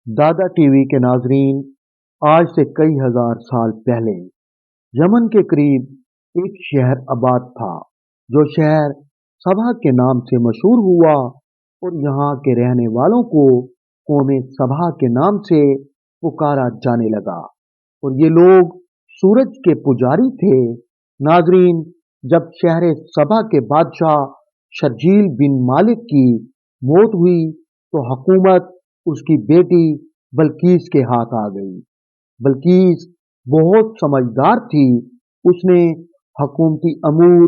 दादा टीवी के नाजरीन, आज से कई हजार साल पहले यमन के करीब एक शहर आबाद था। जो शहर सबा के नाम से मशहूर हुआ और यहाँ के रहने वालों को कौमे सबा के नाम से पुकारा जाने लगा। और ये लोग सूरज के पुजारी थे। नाजरीन, जब शहर सबा के बादशाह शर्जील बिन मालिक की मौत हुई तो हुकूमत उसकी बेटी बल्कीस के हाथ आ गई। बल्कीस बहुत समझदार थी। उसने हुकूमती अमूर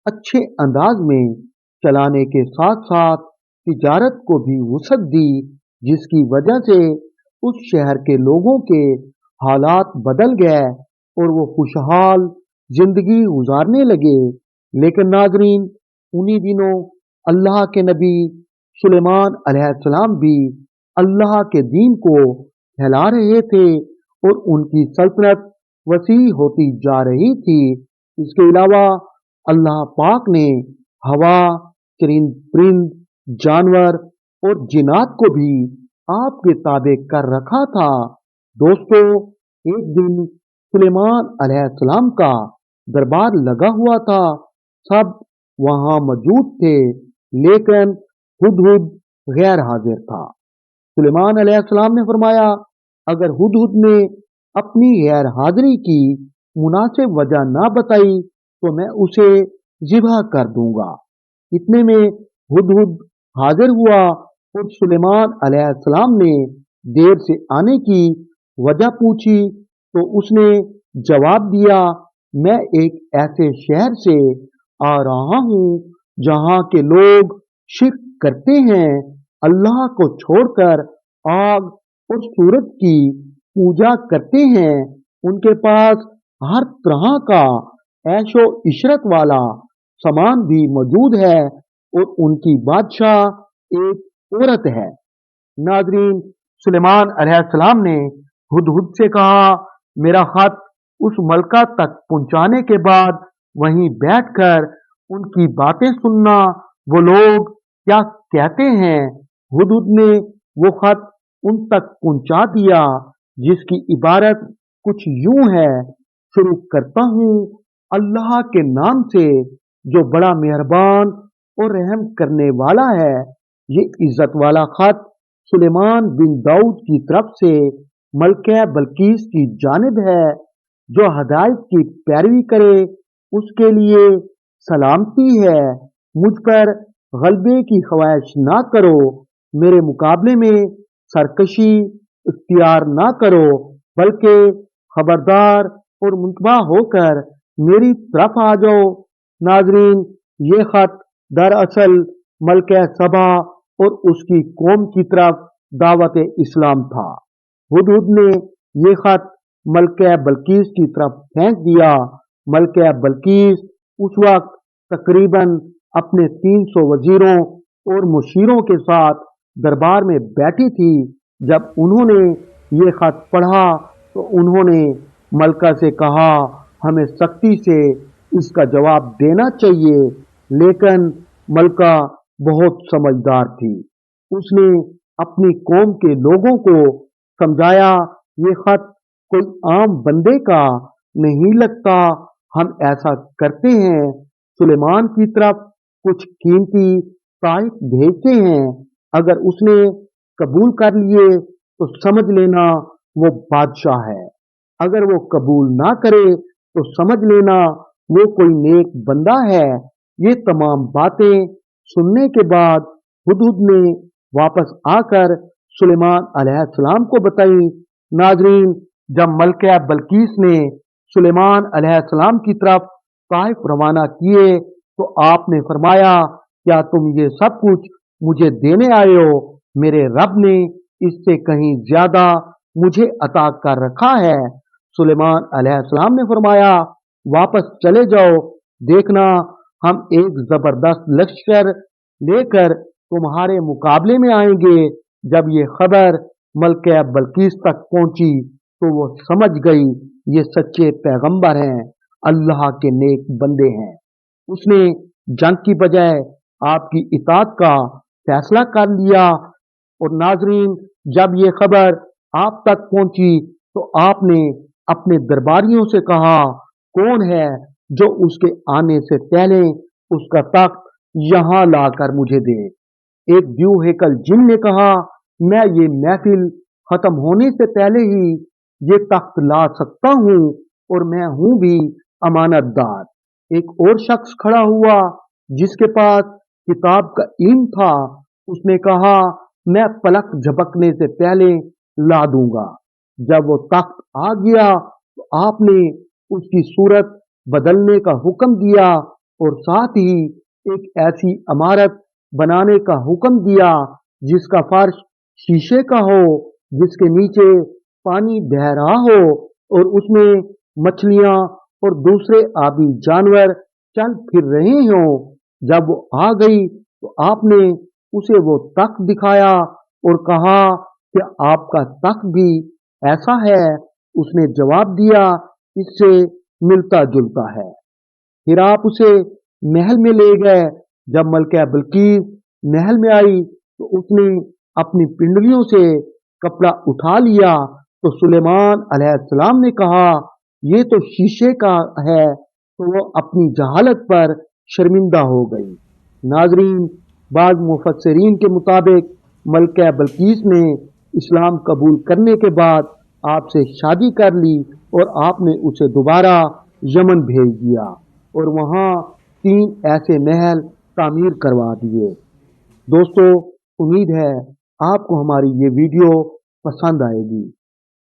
अच्छे अंदाज में चलाने के साथ साथ तिजारत को भी वसअत दी, जिसकी वजह से उस शहर के लोगों के हालात बदल गए और वो खुशहाल जिंदगी गुजारने लगे। लेकिन नाजरीन, उन्हीं दिनों अल्लाह के नबी सुलेमान अलैहिस्सलाम भी अल्लाह के दीन को फैला रहे थे और उनकी सल्तनत वसी होती जा रही थी। इसके अलावा अल्लाह पाक ने हवा, चरिंद परिंद, जानवर और जिन्नात को भी आपके ताबे कर रखा था। दोस्तों, एक दिन सुलेमान अलैहिस्सलाम का दरबार लगा हुआ था। सब वहां मौजूद थे, लेकिन हुदहुद गैर हाजिर था। सुलेमान अलैहिस्सलाम ने फरमाया, अगर हुदहुद ने अपनी गैर हाजिरी की मुनासिब वजह ना बताई तो मैं उसे ज़िबह कर दूंगा। इतने में हुदहुद हाजिर हुआ और सुलेमान अलैहिस्सलाम ने देर से आने की वजह पूछी तो उसने जवाब दिया, मैं एक ऐसे शहर से आ रहा हूँ जहाँ के लोग शिर्क करते हैं, अल्लाह को छोड़कर आग और सूरज की पूजा करते हैं। उनके पास हर तरह का ऐशो इशरत वाला सामान भी मौजूद है और उनकी बादशाह एक औरत है। नाजरीन, सुलेमान अलैहिस्सलाम ने हुदहुद से कहा, मेरा खत उस मलका तक पहुंचाने के बाद वहीं बैठकर उनकी बातें सुनना, वो लोग क्या कहते हैं। हुदहुद ने वो खत उन तक पहुंचा दिया, जिसकी इबारत कुछ यूं है, शुरू करता हूँ अल्लाह के नाम से जो बड़ा मेहरबान और रहम करने वाला है। ये इज्जत वाला खत सुलेमान बिन दाऊद की तरफ से मलका बल्कीस की जानिब है। जो हदायत की पैरवी करे उसके लिए सलामती है। मुझ पर गलबे की ख्वाहिश ना करो, मेरे मुकाबले में सरकशी इख्तियार ना करो, बल्कि खबरदार और मुंतबा होकर मेरी तरफ आ जाओ। नाजरीन, ये खत दरअसल मलका सबा और उसकी कौम की तरफ दावत इस्लाम था। हुदहुद ने ये खत मलका बल्कीस की तरफ फेंक दिया। मलका बल्कीस उस वक्त तकरीबन अपने 300 वजीरों और मुशीरों के साथ दरबार में बैठी थी। जब उन्होंने ये खत पढ़ा तो उन्होंने मलका से कहा, हमें सख्ती से इसका जवाब देना चाहिए। लेकिन मलका बहुत समझदार थी। उसने अपनी कौम के लोगों को समझाया, ये खत कोई आम बंदे का नहीं लगता, हम ऐसा करते हैं, सुलेमान की तरफ कुछ कीमती तोहफे भेजते हैं। अगर उसने कबूल कर लिए तो समझ लेना वो बादशाह है, अगर वो कबूल ना करे तो समझ लेना वो कोई नेक बंदा है। ये तमाम बातें सुनने के बाद हुदहुद ने वापस आकर सुलेमान अलैहिस्सलाम को बताई। नाजरीन, जब मलका बल्कीस ने सुलेमान अलैहिस्सलाम की तरफ ताइफ रवाना किए तो आपने फरमाया, क्या तुम ये सब कुछ मुझे देने आए हो? मेरे रब ने इससे कहीं ज्यादा मुझे अता कर रखा है। सुलेमान अलैहिस्सलाम ने फरमाया, वापस चले जाओ, देखना हम एक जबरदस्त लश्कर लेकर तुम्हारे मुकाबले में आएंगे। जब ये खबर मलका बल्कीस तक पहुंची तो वो समझ गई ये सच्चे पैगंबर हैं, अल्लाह के नेक बंदे हैं। उसने जंग की बजाय आपकी इताअत का फैसला कर लिया। और नाजरीन, जब ये खबर आप तक पहुंची तो आपने अपने दरबारियों से कहा, कौन है जो उसके आने से पहले उसका तख्त यहाँ लाकर मुझे दे। एक द्यूहेकल जिन ने कहा, मैं ये महफिल खत्म होने से पहले ही ये तख्त ला सकता हूँ और मैं हूँ भी अमानतदार। एक और शख्स खड़ा हुआ जिसके पास किताब का इल्म था। उसने कहा, मैं पलक झपकने से पहले ला दूंगा। जब वो तख्त आ गया तो आपने उसकी सूरत बदलने का हुक्म दिया और साथ ही एक ऐसी इमारत बनाने का हुक्म दिया जिसका फर्श शीशे का हो, जिसके नीचे पानी बह रहा हो और उसमें मछलियां और दूसरे आबी जानवर चल फिर रहे हों। जब वो आ गई तो आपने उसे वो तख्त दिखाया और कहा कि आपका तख्त भी ऐसा है। उसने जवाब दिया, इससे मिलता जुलता है। फिर आप उसे महल में ले गए। जब मलका बिल्कीस महल में आई तो उसने अपनी पिंडलियों से कपड़ा उठा लिया तो सुलेमान अलैहिस्सलाम ने कहा, ये तो शीशे का है। तो वो अपनी जहालत पर शर्मिंदा हो गई। नाजरीन, बाज़ मुफस्सिरीन के मुताबिक मलका बिल्कीस ने इस्लाम कबूल करने के बाद आपसे शादी कर ली और आपने उसे दोबारा यमन भेज दिया और वहाँ 3 ऐसे महल तामीर करवा दिए। दोस्तों, उम्मीद है आपको हमारी ये वीडियो पसंद आएगी।